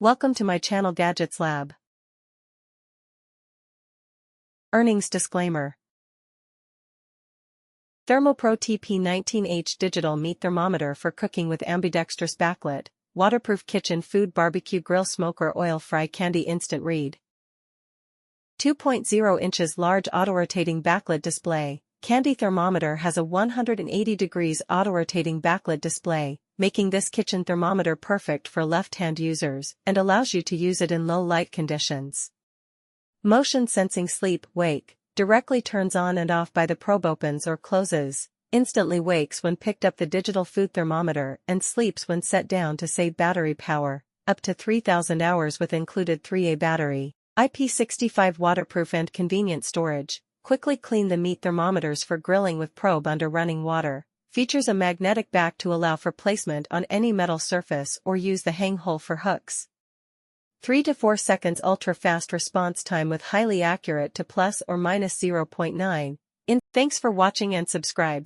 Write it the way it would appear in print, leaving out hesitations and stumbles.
Welcome to my channel Gadgets Lab. Earnings disclaimer. ThermoPro TP19H digital meat thermometer for cooking with ambidextrous backlit, waterproof kitchen food barbecue grill smoker oil fry candy instant read. 2.0 inches large auto-rotating backlit display. Candy thermometer has a 180 degrees auto-rotating backlit display, making this kitchen thermometer perfect for left-hand users and allows you to use it in low light conditions. Motion sensing sleep-wake, directly turns on and off by the probe opens or closes, instantly wakes when picked up the digital food thermometer and sleeps when set down to save battery power, up to 3,000 hours with included 3A battery, IP65 waterproof and convenient storage. Quickly clean the meat thermometers for grilling with probe under running water. Features a magnetic back to allow for placement on any metal surface or use the hang hole for hooks. 3 to 4 seconds ultra-fast response time with highly accurate to plus or minus 0.9. Thanks for watching and subscribe.